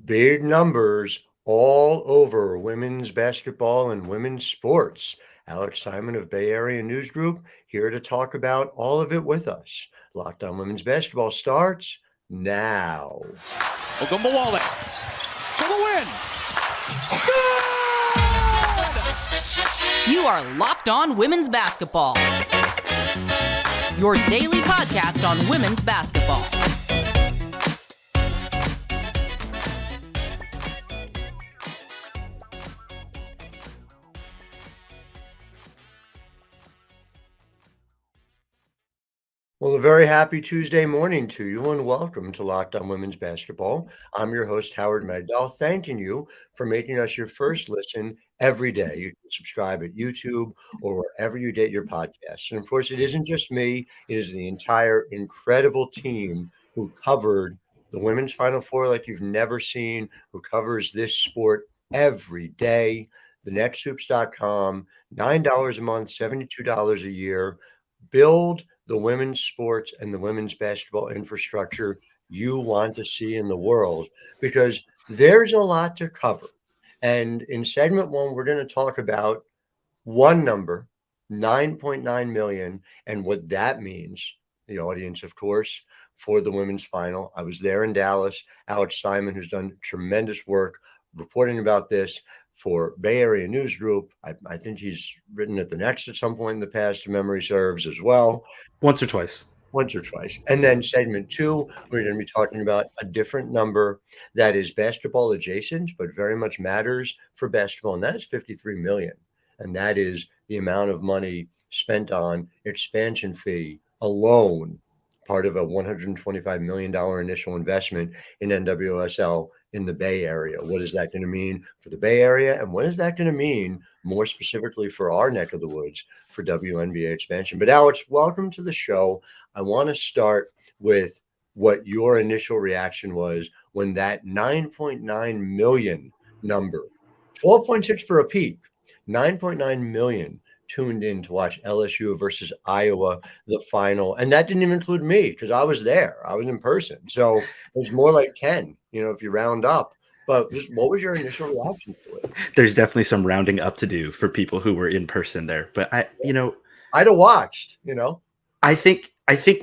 Big numbers all over women's basketball and women's sports. Alex Simon of Bay Area News Group here to talk about all of it with us. Locked On Women's Basketball starts now. Ogunbowale for the win. You are Locked On Women's Basketball, your daily podcast on women's basketball. Well, a very happy Tuesday morning to you and welcome to Locked On Women's Basketball. I'm your host, Howard Megdal, thanking you for making us your first listen every day. You can subscribe at YouTube or wherever you get your podcasts. And of course, it isn't just me, it is the entire incredible team who covered the women's Final Four like you've never seen, who covers this sport every day. TheNextHoops.com, $9 a month, $72 a year. Build the women's sports and the women's basketball infrastructure you want to see in the world because there's a lot to cover. And in segment one, we're going to talk about one number, 9.9 million, and what that means. The audience, of course, for the women's final. I was there in Dallas. Alex Simon, who's done tremendous work reporting about this for Bay Area News Group. I think he's written at the Next at some point in the past, if memory serves, as well. Once or twice. Once or twice. And then segment two, we're going to be talking about a different number that is basketball adjacent, but very much matters for basketball. And that is 53 million. And that is the amount of money spent on expansion fee alone, part of a $125 million initial investment in NWSL in the Bay Area. What is that going to mean for the Bay Area? And what is that going to mean more specifically for our neck of the woods for WNBA expansion? But Alex, welcome to the show. I want to start with what your initial reaction was when that 9.9 million number, 12.6 for a peak, 9.9 million tuned in to watch LSU versus Iowa, the final. And that didn't even include me because I was there. I was in person. So it was more like 10, if you round up. But just what was your initial reaction to it? There's definitely some rounding up to do for people who were in person there. But I'd have watched, I think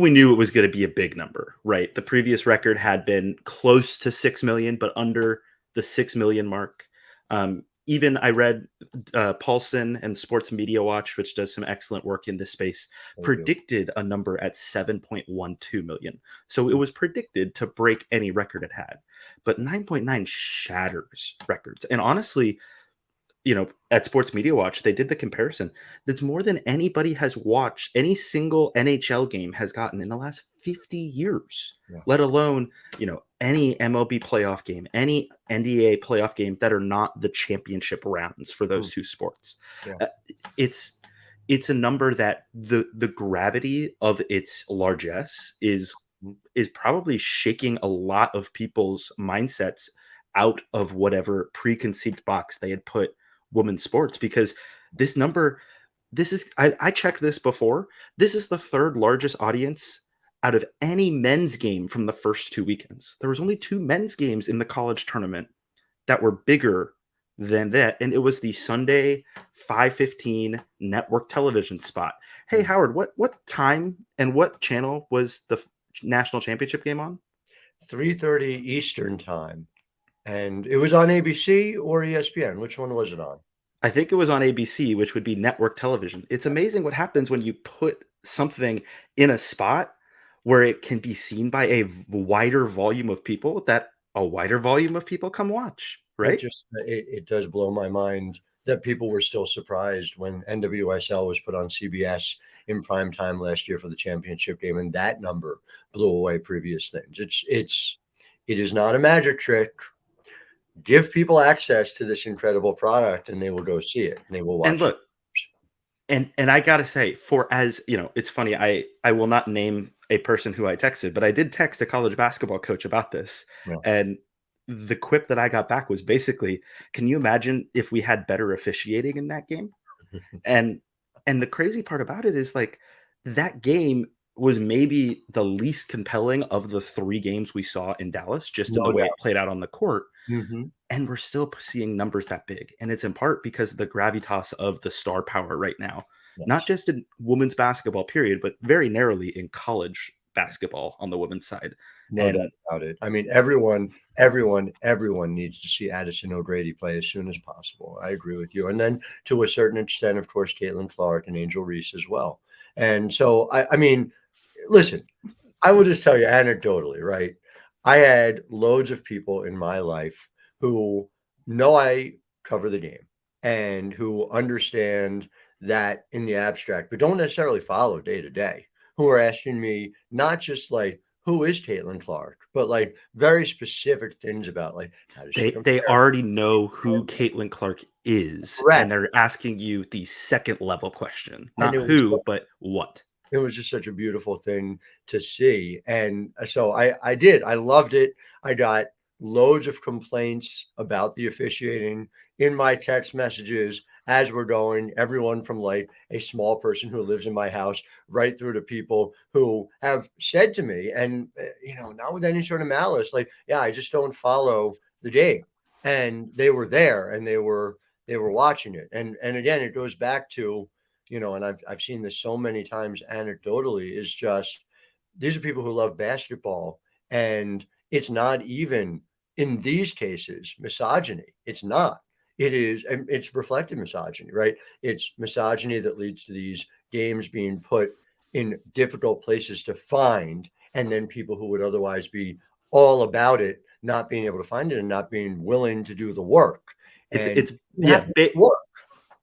we knew it was going to be a big number, right? The previous record had been close to 6 million, but under the 6 million mark. Even I read Paulson and Sports Media Watch, which does some excellent work in this space, predicted a number at 7.12 million. So it was predicted to break any record it had. But 9.9 shatters records. And honestly, at Sports Media Watch, they did the comparison. That's more than anybody has watched. Any single NHL game has gotten in the last 50 years, let alone, any MLB playoff game, any NCAA playoff game that are not the championship rounds for those two sports. It's a number that the gravity of its largesse is probably shaking a lot of people's mindsets out of whatever preconceived box they had put women's sports, because this number, I checked this before. This is the third largest audience out of any men's game from the first two weekends. There was only two men's games in the college tournament that were bigger than that, and it was the Sunday 5:15 network television spot. Hey, Howard, what time and what channel was the national championship game on? 3:30 Eastern time. And it was on ABC or ESPN. Which one was it on? I think it was on ABC, which would be network television. It's amazing what happens when you put something in a spot where it can be seen by a wider volume of people, that a wider volume of people come watch, right? It does blow my mind that people were still surprised when NWSL was put on CBS in prime time last year for the championship game, and that number blew away previous things. It is not a magic trick. Give people access to this incredible product and they will go see it and they will watch and look, it. And I gotta say, it's funny, I will not name a person who I texted, but I did text a college basketball coach about this. And the quip that I got back was basically, can you imagine if we had better officiating in that game? and the crazy part about it is, like, that game was maybe the least compelling of the 3 games we saw in Dallas, just in No the way doubt. it played out on the court. Mhm. And we're still seeing numbers that big. And it's in part because of the gravitas of the star power right now, not Yes. just in women's basketball, period, but very narrowly in college basketball on the women's side. No doubt And about it. I mean, everyone needs to see Addison O'Grady play as soon as possible. I agree with you. And then to a certain extent, of course, Caitlin Clark and Angel Reese as well. And so, I mean, listen, I will just tell you anecdotally, right? I had loads of people in my life who know I cover the game and who understand that in the abstract, but don't necessarily follow day to day, who are asking me not just like, who is Caitlin Clark, but like very specific things about like, how does she they compare? already know who Caitlin Clark is, and Correct. they're asking you the second level question, And not it was who, but what. it was just such a beautiful thing to see. And so I did. I loved it. I got loads of complaints about the officiating in my text messages as we're going, everyone from like a small person who lives in my house right through to people who have said to me, and not with any sort of malice, like, yeah, I just don't follow the game. And they were there and they were watching it. And again, it goes back to and I've seen this so many times anecdotally, is just these are people who love basketball, and it's not even in these cases misogyny. It's not. It is, and it's reflective misogyny, right? It's misogyny that leads to these games being put in difficult places to find, and then people who would otherwise be all about it not being able to find it and not being willing to do the work. And It's you yeah, have to do the work.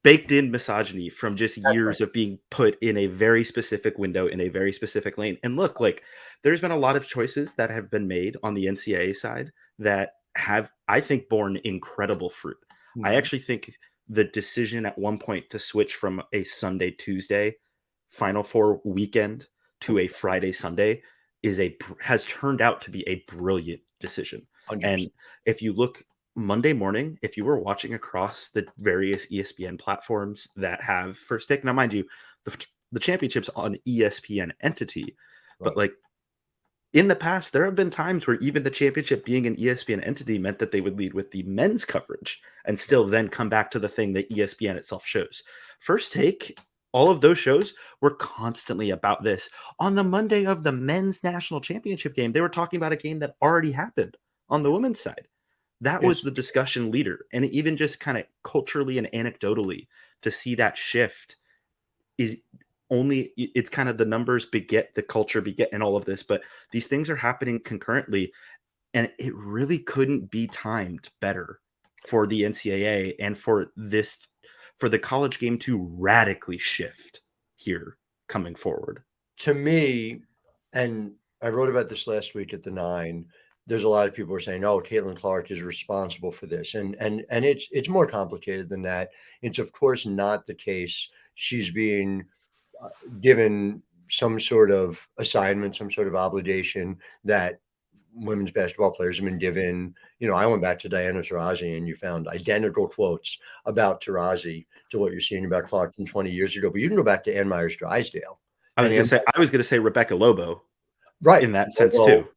baked in misogyny from just That's right. years of being put in a very specific window in a very specific lane. And look, like there's been a lot of choices that have been made on the NCAA side that have, I think, borne incredible fruit. I Mhm. actually think the decision at one point to switch from a Sunday, Tuesday Final Four weekend to a Friday, Sunday has turned out to be a brilliant decision. And 100%. if you look Monday morning, if you were watching across the various ESPN platforms that have first take, now mind you, the championship's on ESPN entity, but Right. like in the past, there have been times where even the championship being an ESPN entity meant that they would lead with the men's coverage and still then come back to the thing that ESPN itself shows. First take, all of those shows were constantly about this. On the Monday of the men's national championship game, they were talking about a game that already happened on the women's side. That was It's the discussion leader. And even just kind of culturally and anecdotally to see that shift is it's kind of the numbers beget the culture beget and all of this, but these things are happening concurrently, and it really couldn't be timed better for the NCAA and for the college game to radically shift here coming forward. to me, and I wrote about this last week at the Nine. There's a lot of people who are saying, "Oh, Caitlin Clark is responsible for this," and it's more complicated than that. It's of course not the case. She's being uh, given some sort of assignment, some sort of obligation that women's basketball players have been given. I went back to Diana Taurasi, and you found identical quotes about Taurasi to what you're seeing about Clark from 20 years ago. But you can go back to Ann Myers Drysdale. And Ann I was gonna say Rebecca Lobo Right. in that sense Lobo, too.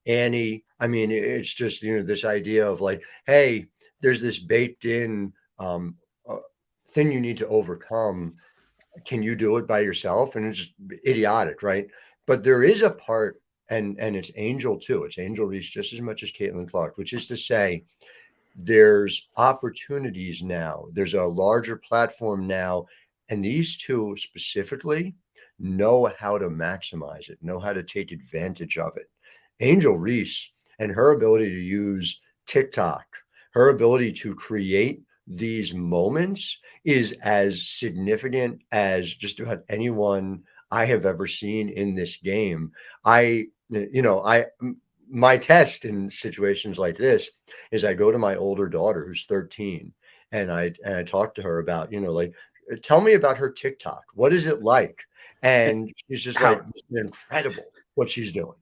Annie. I mean, it's just, this idea of like, hey, there's this baked in uh, thing you need to overcome. Can you do it by yourself? And it's just idiotic, right? But there is a part, and it's Angel too. It's Angel Reese just as much as Caitlin Clark, which is to say, there's opportunities now. There's a larger platform now, and these two specifically know how to maximize it, know how to take advantage of it. Angel Reese and her ability to use TikTok, her ability to create these moments is as significant as just about anyone I have ever seen in this game. I my test in situations like this is I go to my older daughter who's 13, and I talk to her about, like, tell me about her TikTok. What is it like? Eh, And she's just like, How "It's incredible what she's doing."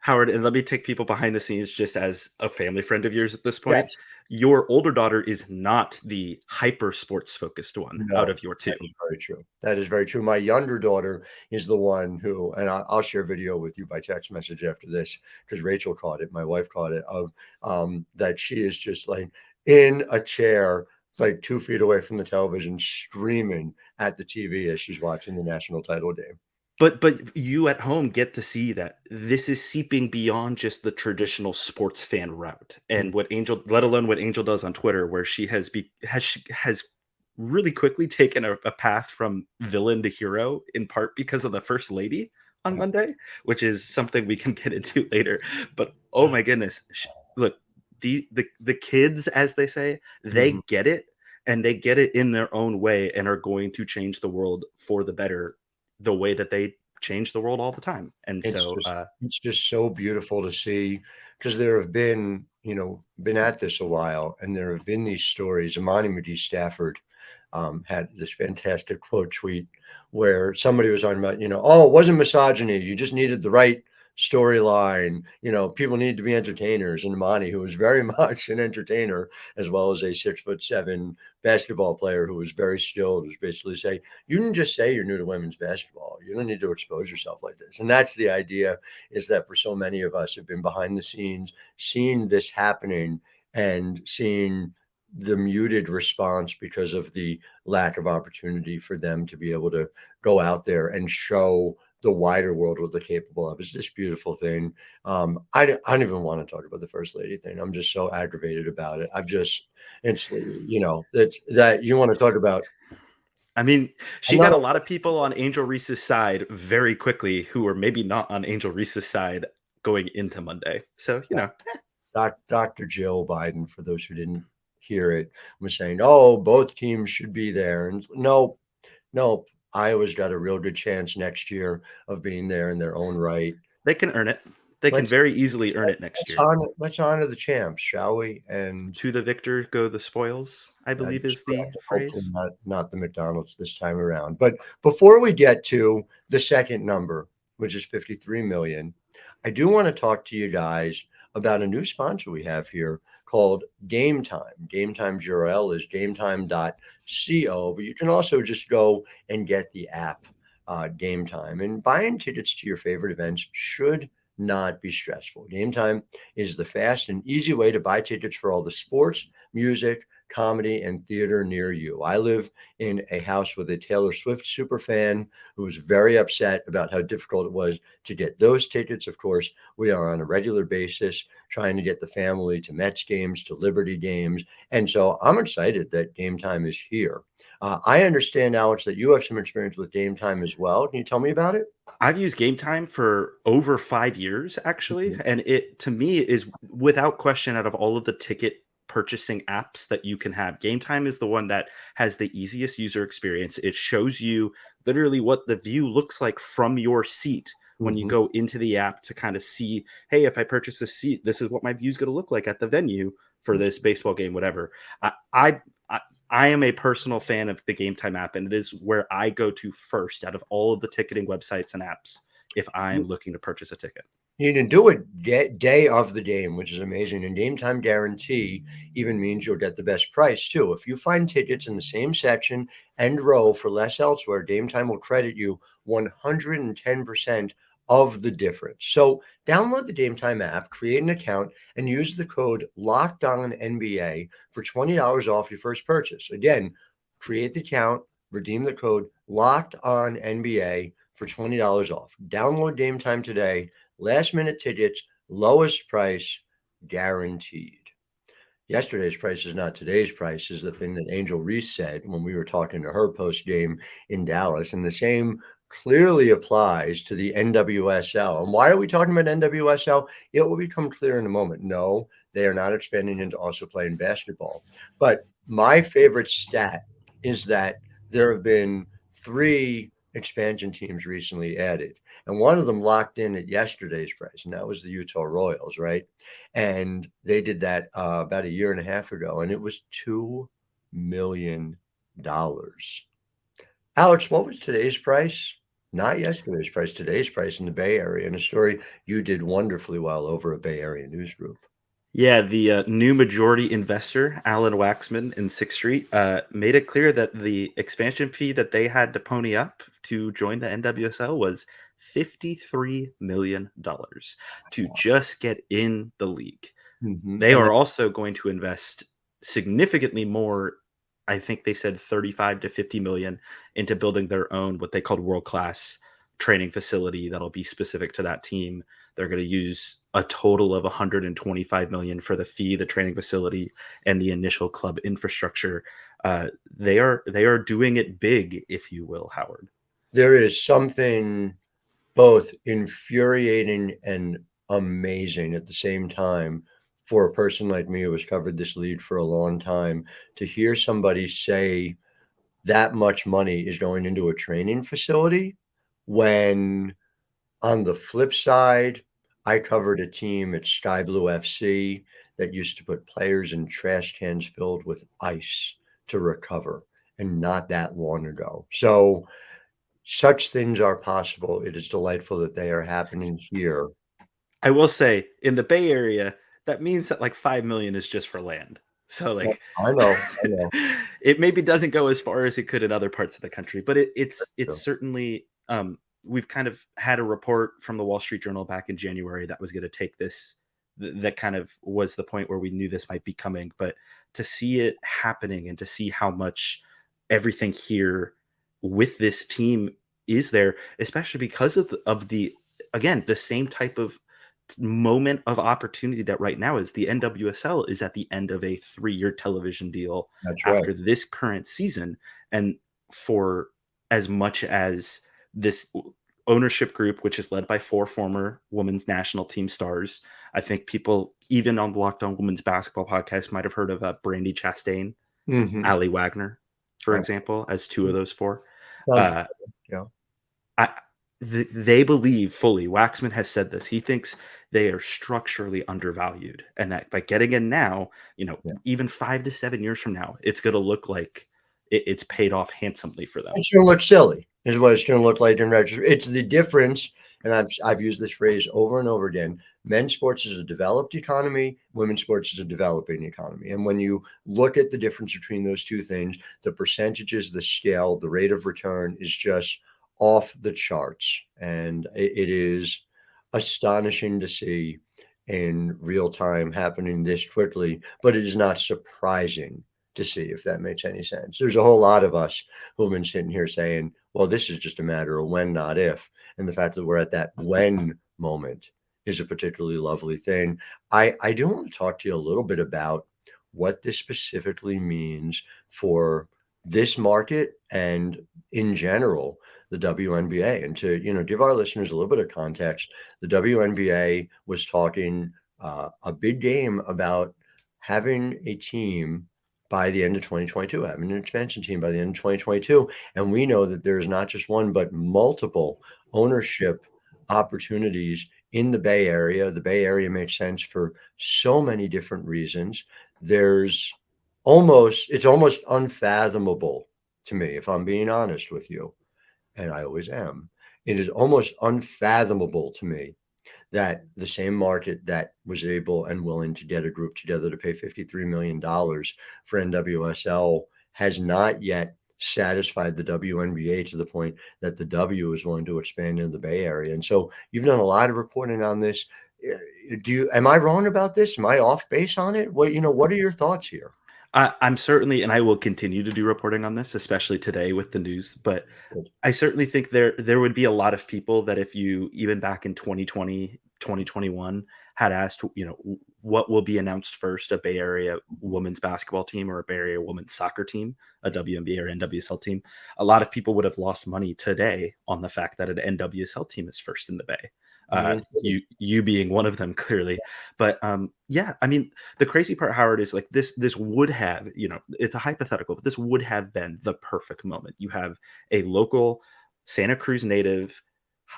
Howard, and let me take people behind the scenes just as a family friend of yours at this point. Yes. Your older daughter is not the hyper sports focused one out No, of your two. that is very true. That is very true. My younger daughter is the one who, and I'll share video with you by text message after this because Rachel caught it, my wife caught it, of that she is just like in a chair, like 2 feet away from the television, screaming at the TV as she's watching the national title game. But you at home get to see that this is seeping beyond just the traditional sports fan route, and what Angel, let alone what Angel does on Twitter, where she has really quickly taken a path from villain to hero, in part because of the first lady on Monday, which is something we can get into later. But oh my goodness, look, the kids, as they say, they Mhm. get it, and they get it in their own way, and are going to change the world for the better the way that they change the world all the time. And It's so, just it's just so beautiful to see because there have been, been at this a while, and there have been these stories. Imani Madi Stafford had this fantastic quote tweet where somebody was talking about, oh, it wasn't misogyny. You just needed the right storyline. People need to be entertainers. And Imani, who was very much an entertainer, as well as a 6'7" basketball player who was very skilled, was basically saying, you didn't just say you're new to women's basketball. You don't need to expose yourself like this. And that's the idea, is that for so many of us have been behind the scenes, seeing this happening and seeing the muted response because of the lack of opportunity for them to be able to go out there and show the wider world what they're capable of. It's this beautiful thing. I don't even want to talk about the first lady thing. I'm just so aggravated about it. I've just, it's, that you want to talk about. I mean, I'm she not got a a lot of people on Angel Reese's side very quickly who are maybe not on Angel Reese's side going into Monday. So, Dr. Jill Biden, for those who didn't hear it, was saying, oh, both teams should be there. And no, no, Iowa's got a real good chance next year of being there in their own right. they can earn it. They can Let's very easily earn it next year. let's honor the champs, shall we? And To the victor go the spoils, I that believe is is the correct. Hopefully phrase. not the McDonald's this time around. But before we get to the second number, which is 53 million, I do want to talk to you guys about a new sponsor we have here called GameTime. GameTime's URL is gametime.co, but you can also just go and get the app GameTime. And buying tickets to your favorite events should not be stressful. GameTime is the fast and easy way to buy tickets for all the sports, music, comedy, and theater near you. I live in a house with a Taylor Swift super fan who was very upset about how difficult it was to get those tickets. Of course, we are on a regular basis trying to get the family to Mets games, to Liberty games. And so I'm excited that Game Time is here. I understand, Alex, that you have some experience with Game Time as well. Can you tell me about it? I've used GameTime for over 5 years, actually, Mhm. and it, to me, is without question, out of all of the ticket purchasing apps that you can have, GameTime is the one that has the easiest user experience. It shows you literally what the view looks like from your seat when you Mhm. go into the app to kind of see, hey, if I purchase a seat, this is what my view is going to look like at the venue for this baseball game, whatever. I, I, I I am a personal fan of the Game Time app, and it is where I go to first out of all of the ticketing websites and apps if I'm looking to purchase a ticket. You can do it day of the game, which is amazing. And game time guarantee even means you'll get the best price too. If you find tickets in the same section and row for less elsewhere, game time will credit you 110% of the difference. So download the Game Time app, create an account, and use the code Locked On NBA for $20 off your first purchase. Again, create the account, redeem the code Locked On NBA for $20 off. Download Game Time today. Last minute tickets, lowest price guaranteed. Yesterday's price is not today's price, is the thing that Angel Reese said when we were talking to her post game in Dallas. And the same clearly applies to the NWSL. And why are we talking about NWSL? It will become clear in a moment. No, they are not expanding into also playing basketball. But my favorite stat is that there have been 3 expansion teams recently added. And one of them locked in at yesterday's price, and that was the Utah Royals, right? And they did that about a year and a half ago, and it was $2 million. Alex, what was today's price? Not yesterday's price, today's price in the Bay Area, and a story you did wonderfully well over a Bay Area news group. Yeah, the new majority investor, Alan Waxman in Sixth Street, made it clear that the expansion fee that they had to pony up to join the NWSL was $53 million to just get in the league. They And are also going to invest significantly more. I think they said 35 to 50 million into building their own, what they called world-class training facility that'll be specific to that team. They're going to use a total of 125 million for the fee, the training facility, and the initial club infrastructure. They are doing it big, if you will, Howard. there is something both infuriating and amazing at the same time for a person like me who has covered this league for a long time to hear somebody say that much money is going into a training facility when on the flip side, I covered a team at Sky Blue FC that used to put players in trash cans filled with ice to recover, and not that long ago. So such things are possible. It is delightful that they are happening here. I will say, in the Bay Area, that means that like 5 million is just for land. So like I know. it maybe doesn't go as far as it could in other parts of the country, but it's True. certainly we've kind of had a report from the Wall Street Journal back in January that was going to take this that kind of was the point where we knew this might be coming, but to see it happening and to see how much everything here with this team is there, especially because of the again, the same type of moment of opportunity that right now is the NWSL is at the end of a 3-year television deal That's right. after this current season. And for as much as this ownership group, which is led by 4 former women's national team stars, I think people, even on the Locked On Women's Basketball podcast, might have heard of Brandy Chastain, Mhm. Ali Wagner, for Uh, example, as 2 of those 4. sounds Uh, yeah. I they believe fully. Waxman has said this. He thinks they are structurally undervalued, and that by getting in now, Yeah. even 5 to 7 years from now, it's going to look like it's paid off handsomely for them. It's gonna look silly, is what it's gonna look like in retro. It's the difference, and I've used this phrase over and over again. Men's sports is a developed economy, women's sports is a developing economy. And when you look at the difference between those two things, the percentages, the scale, the rate of return is just off the charts. And it is astonishing to see in real time happening this quickly, but it is not surprising to see, if that makes any sense. There's a whole lot of us who've been sitting here saying, well, this is just a matter of when, not if. And the fact that we're at that when moment is a particularly lovely thing. I do want to talk to you a little bit about what this specifically means for this market and in general the WNBA. And to give our listeners a little bit of context, the WNBA was talking a big game about having a team by the end of 2022, having an expansion team by the end of 2022. And we know that there's not just one, but multiple ownership opportunities in the Bay Area. The Bay Area makes sense for so many different reasons. It's almost unfathomable to me, if I'm being honest with you, and I always am. It is almost unfathomable to me that the same market that was able and willing to get a group together to pay $53 million for NWSL has not yet satisfied the WNBA to the point that the W is willing to expand into the Bay Area. And so you've done a lot of reporting on this. Am I wrong about this? Am I off base on it? What are your thoughts here? I'm certainly, and I will continue to do reporting on this, especially today with the news. But Good. I certainly think there would be a lot of people that if you even back in 2020, 2021 had asked, what will be announced first, a Bay Area women's basketball team or a Bay Area women's soccer team, a WNBA or NWSL team, a lot of people would have lost money today on the fact that an NWSL team is first in the Bay. You being one of them, clearly. But yeah, I mean, the crazy part, Howard, is like this would have, it's a hypothetical, but this would have been the perfect moment. You have a local Santa Cruz native,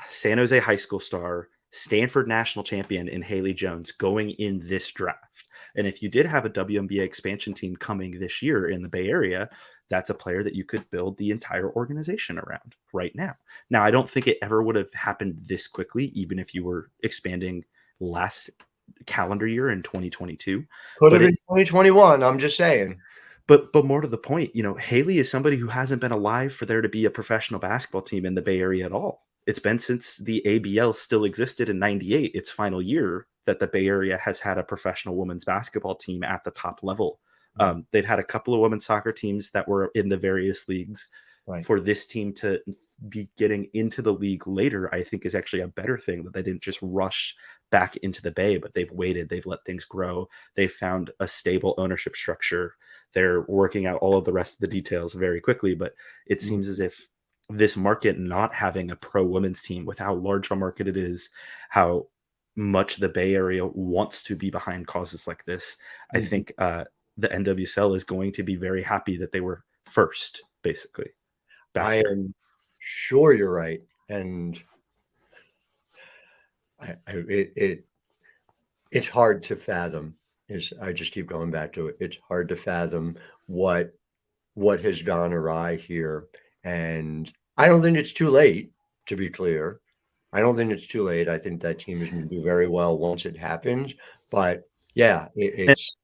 San Jose high school star, Stanford national champion in Haley Jones going in this draft. And if you did have a WNBA expansion team coming this year in the Bay Area, that's a player that you could build the entire organization around right now. Now, I don't think it ever would have happened this quickly, even if you were expanding last calendar year in 2022. Could have But been 2021. I'm just saying. but more to the point, Haley is somebody who hasn't been alive for there to be a professional basketball team in the Bay Area at all. It's been since the ABL still existed in 98, its final year, that the Bay Area has had a professional women's basketball team at the top level. They've had a couple of women's soccer teams that were in the various leagues. Right. For this team to be getting into the league later, I think is actually a better thing, that they didn't just rush back into the Bay, but they've waited, they've let things grow. They've found a stable ownership structure. They're working out all of the rest of the details very quickly, but it seems as if this market not having a pro women's team, with how large of a market it is, how much the Bay Area wants to be behind causes like this, I think the NWSL is going to be very happy that they were first, basically. I am sure you're right, and it's hard to fathom. I just keep going back to it. It's hard to fathom what has gone awry here, and I don't think it's too late. To be clear, I don't think it's too late. I think that team is going to do very well once it happens. But yeah, it's.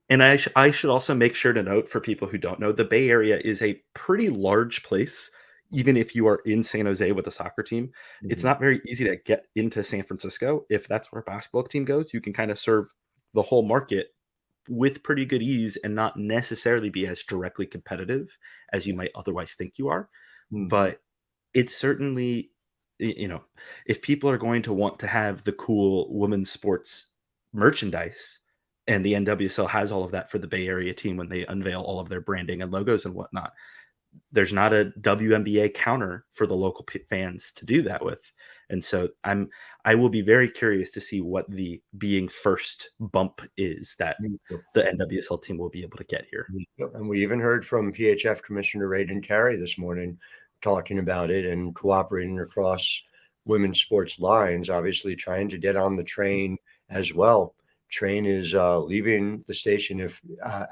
And I should also make sure to note, for people who don't know, the Bay Area is a pretty large place. Even if you are in San Jose with a soccer team, it's not very easy to get into San Francisco. If that's where a basketball team goes, you can kind of serve the whole market with pretty good ease and not necessarily be as directly competitive as you might otherwise think you are. But it's certainly, if people are going to want to have the cool women's sports merchandise, and the NWSL has all of that for the Bay Area team when they unveil all of their branding and logos and whatnot, there's not a WNBA counter for the local fans to do that with. And so I will be very curious to see what the being first bump is that the NWSL team will be able to get here. And we even heard from PHF Commissioner Raiden Carey this morning talking about it and cooperating across women's sports lines, obviously trying to get on the train as well. Train is leaving the station if,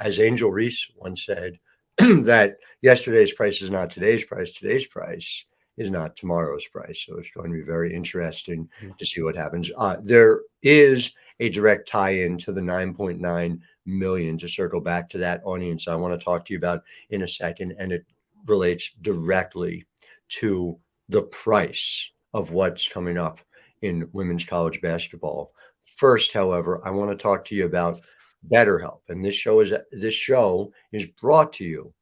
as Angel Reese once said, that yesterday's price is not today's price. Today's price is not tomorrow's price. So it's going to be very interesting to see what happens. There is a direct tie-in to the 9.9 million, to circle back to that audience I want to talk to you about in a second. And it relates directly to the price of what's coming up in women's college basketball. First, however, I want to talk to you about BetterHelp, and this show is brought to you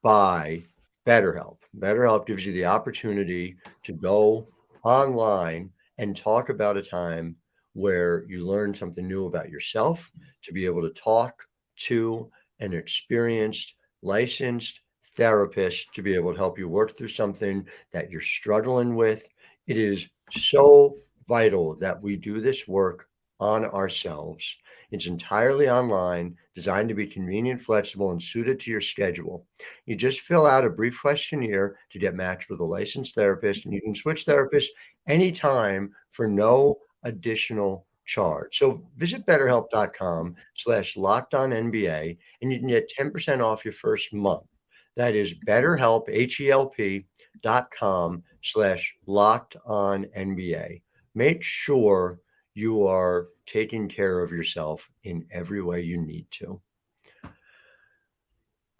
by BetterHelp. BetterHelp gives you the opportunity to go online and talk about a time where you learned something new about yourself, to be able to talk to an experienced, licensed therapist to be able to help you work through something that you're struggling with. It is so vital that we do this work on ourselves. It's entirely online, designed to be convenient, flexible, and suited to your schedule. You just fill out a brief questionnaire to get matched with a licensed therapist, and you can switch therapists anytime for no additional charge. So visit betterhelp.com/lockedonnba, and you can get 10% off your first month. That is BetterHelp, HELP.com/lockedonnba. Make sure you are taking care of yourself in every way you need to.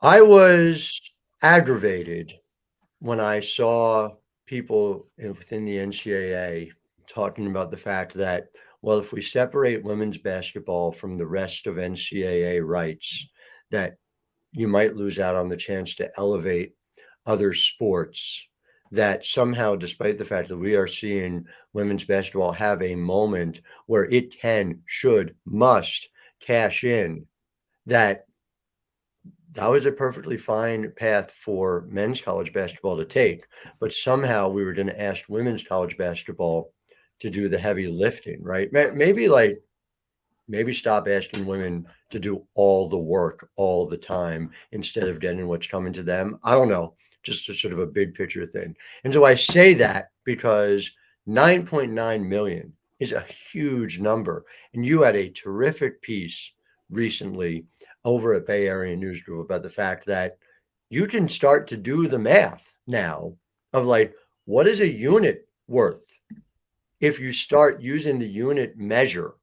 I was aggravated when I saw people within the NCAA talking about the fact that, well, if we separate women's basketball from the rest of NCAA rights, that you might lose out on the chance to elevate other sports. That somehow, despite the fact that we are seeing women's basketball have a moment where it can, should, must cash in, that was a perfectly fine path for men's college basketball to take. But somehow we were going to ask women's college basketball to do the heavy lifting, right? Maybe stop asking women to do all the work all the time instead of getting what's coming to them. I don't know. Just a sort of a big picture thing. And so I say that because 9.9 million is a huge number. And you had a terrific piece recently over at Bay Area News Group about the fact that you can start to do the math now of like, what is a unit worth if you start using the unit measure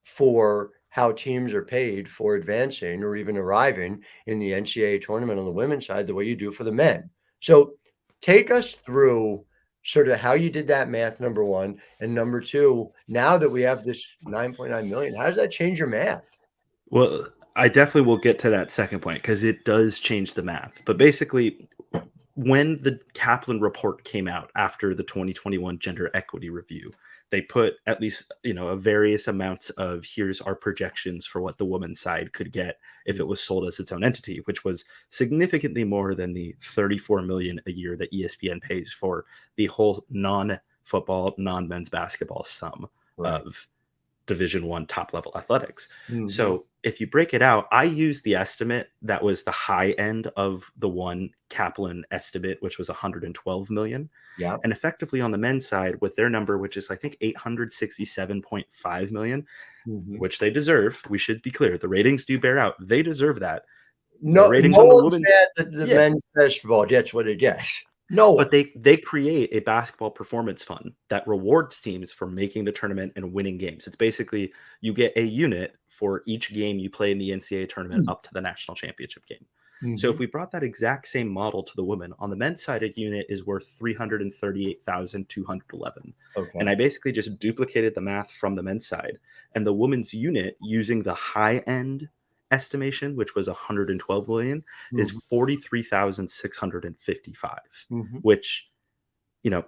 for how teams are paid for advancing or even arriving in the NCAA tournament on the women's side the way you do for the men. So take us through sort of how you did that math, number one. And number two, now that we have this 9.9 million, how does that change your math? Well, I definitely will get to that second point because it does change the math. But basically, when the Kaplan report came out after the 2021 gender equity review, they put at least, a various amounts of here's our projections for what the women's side could get if it was sold as its own entity, which was significantly more than the 34 million a year that ESPN pays for the whole non-football, non-men's basketball sum Right. of Division One top level athletics. Mhm. So if you break it out, I used the estimate that was the high end of the one Kaplan estimate, which was 112 million. Yeah. And effectively on the men's side, with their number, which is I think 867.5 million, Mhm. which they deserve. We should be clear. The ratings do bear out. They deserve that. The No, ratings no on the one's women's, mad that the yeah. men's basketball gets what it gets. No one. But they create a basketball performance fund that rewards teams for making the tournament and winning games. It's basically you get a unit for each game you play in the NCAA tournament up to the national championship game. So if Mhm. we brought that exact same model to the women, on the men's side, a unit is worth 338,211. Okay. And I basically just duplicated the math from the men's side. And the women's unit using the high end estimation, which was 112 million, is Mhm. 43,655, Mhm. which, you know,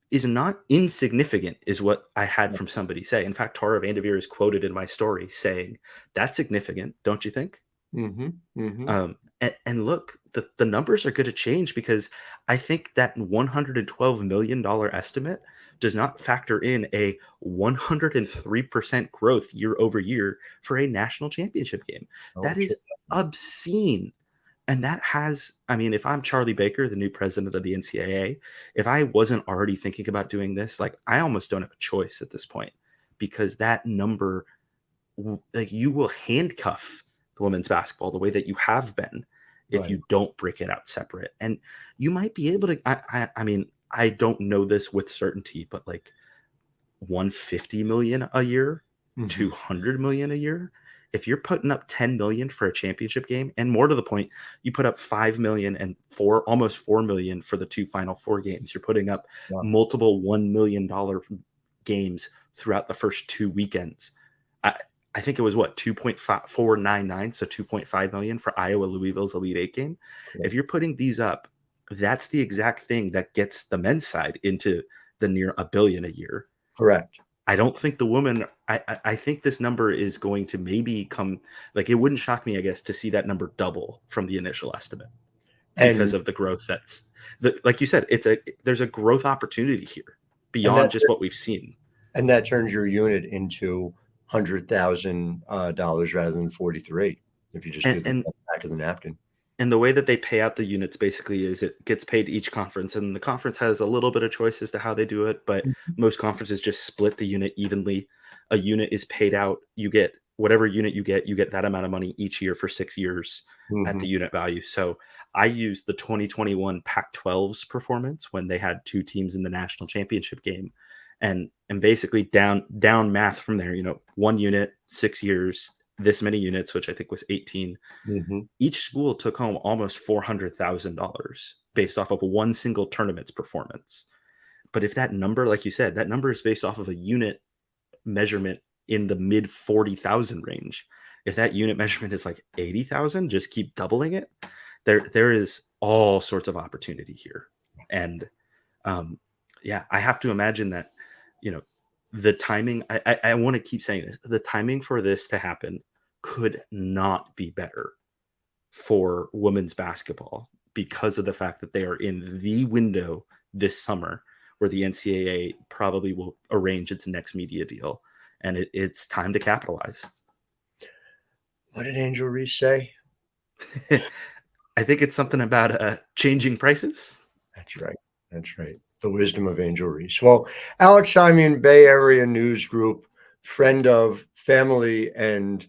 is not insignificant, is what I had from somebody say. In fact, Tara Vanderveer is quoted in my story saying, "That's significant, don't you think?" Mhm. Mhm. And look, the numbers are going to change because I think that $112 million estimate does not factor in a 103% growth year over year for a national championship game. Oh, That is obscene. And that has, I mean, if I'm Charlie Baker, the new president of the NCAA, if I wasn't already thinking about doing this, like I almost don't have a choice at this point because that number, like you will handcuff the women's basketball the way that you have been if right. you don't break it out separate. And you might be able to, I mean, I don't know this with certainty, but like 150 million a year, Mhm. 200 million a year. If you're putting up 10 million for a championship game, and more to the point, you put up 5 million and almost 4 million for the two final four games. You're putting up Yeah. multiple $1 million games throughout the first two weekends. I think it was what 2.499, so 2.5 million for Iowa Louisville's Elite Eight game. If you're putting these up, that's the exact thing that gets the men's side into the near $1 billion a year. Correct. I don't think the woman. I think this number is going to maybe come. Like it wouldn't shock me, I guess, to see that number double from the initial estimate because And of the growth like you said, there's a growth opportunity here and beyond that just what we've seen. and that turns your unit into $100,000 dollars rather than 43 if you just And, do the and back of the napkin. And the way that they pay out the units basically is it gets paid to each conference, and the conference has a little bit of choice as to how they do it, but most conferences just split the unit evenly. A unit is paid out. You get whatever unit you get that amount of money each year for 6 years at Mhm. the unit value. So I used the 2021 Pac-12's performance when they had two teams in the national championship game, and basically down math from there. One unit, 6 years, this many units, which I think was 18. Mhm. Each school took home almost $400,000 based off of one single tournament's performance. But if that number, like you said, that number is based off of a unit measurement in the mid 40,000 range. If that unit measurement is like 80,000, just keep doubling it. There is all sorts of opportunity here. And yeah, I have to imagine that, you know, the timing, I want to keep saying this, the timing for this to happen could not be better for women's basketball because of the fact that they are in the window this summer where the NCAA probably will arrange its next media deal, and it's time to capitalize. What did Angel Reese say? I think it's something about changing prices. That's right. That's right. The wisdom of Angel Reese. Well, Alex Simon, Bay Area News Group, friend of family and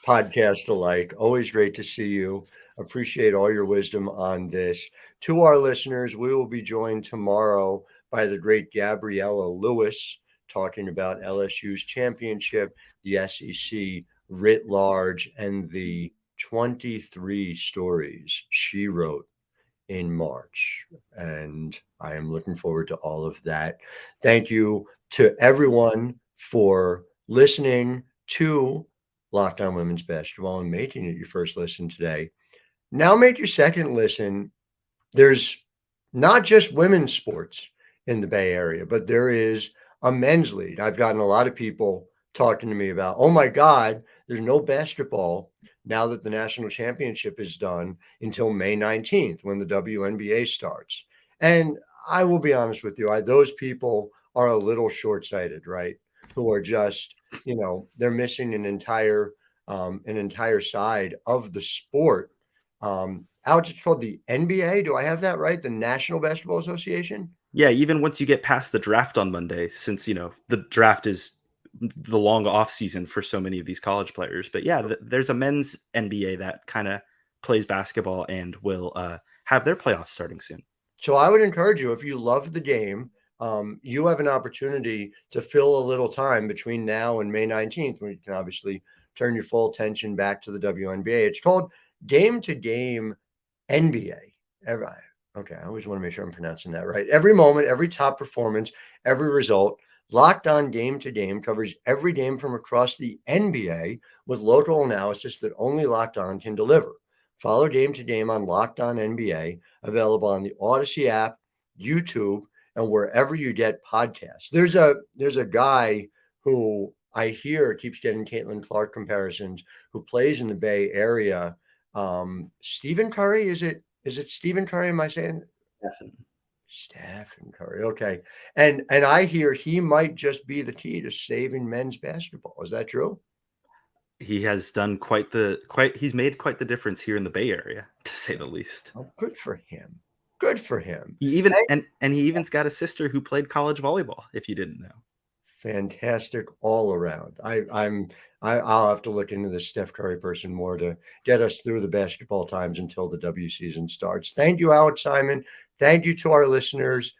podcast alike. Always great to see you. Appreciate all your wisdom on this. To our listeners, we will be joined tomorrow by the great Gabriella Lewis talking about LSU's championship, the SEC writ large, and the 23 stories she wrote in March. And I am looking forward to all of that. Thank you to everyone for listening to Locked On Women's Basketball and making it your first listen today. Now make your second listen. There's not just women's sports in the Bay Area, but there is a men's league. I've gotten a lot of people talking to me about, oh my God, there's no basketball now that the national championship is done until May 19th when the WNBA starts. And I will be honest with you, those people are a little short-sighted, right? Who are just, they're missing an entire side of the sport. Alex, it's called the NBA. Do I have that right? The National Basketball Association? Yeah, even once you get past the draft on Monday, since, the draft is the long off season for so many of these college players. But yeah, there's a men's NBA that kind of plays basketball and will have their playoffs starting soon. So I would encourage you, if you love the game, you have an opportunity to fill a little time between now and May 19th, when you can obviously turn your full attention back to the WNBA. It's called Game to Game NBA. Okay, I always want to make sure I'm pronouncing that right. Every moment, every top performance, every result. Locked On Game to Game covers every game from across the NBA with local analysis that only Locked On can deliver. Follow Game to Game on Locked On NBA, available on the Odyssey app, YouTube, and wherever you get podcasts. There's a guy who I hear keeps getting Caitlin Clark comparisons, who plays in the Bay Area. Stephen Curry, is it Stephen Curry? Am I saying? Stephen Curry. Okay. And I hear he might just be the key to saving men's basketball. Is that true? He has done he's made quite the difference here in the Bay Area, to say the least. Oh, good for him. Good for him. He even and he even's got a sister who played college volleyball, if you didn't know. Fantastic all around. I'll have to look into the Steph Curry person more to get us through the basketball times until the W season starts. Thank you, Alex Simon. Thank you to our listeners.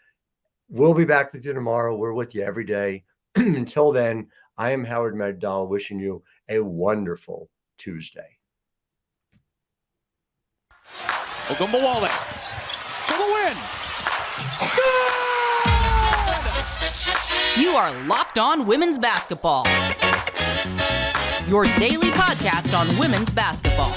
We'll be back with you tomorrow. We're with you every day. Until then, I am Howard Megdal, wishing you a wonderful Tuesday. Ogunbowale for the win. You are Locked On Women's Basketball, your daily podcast on women's basketball.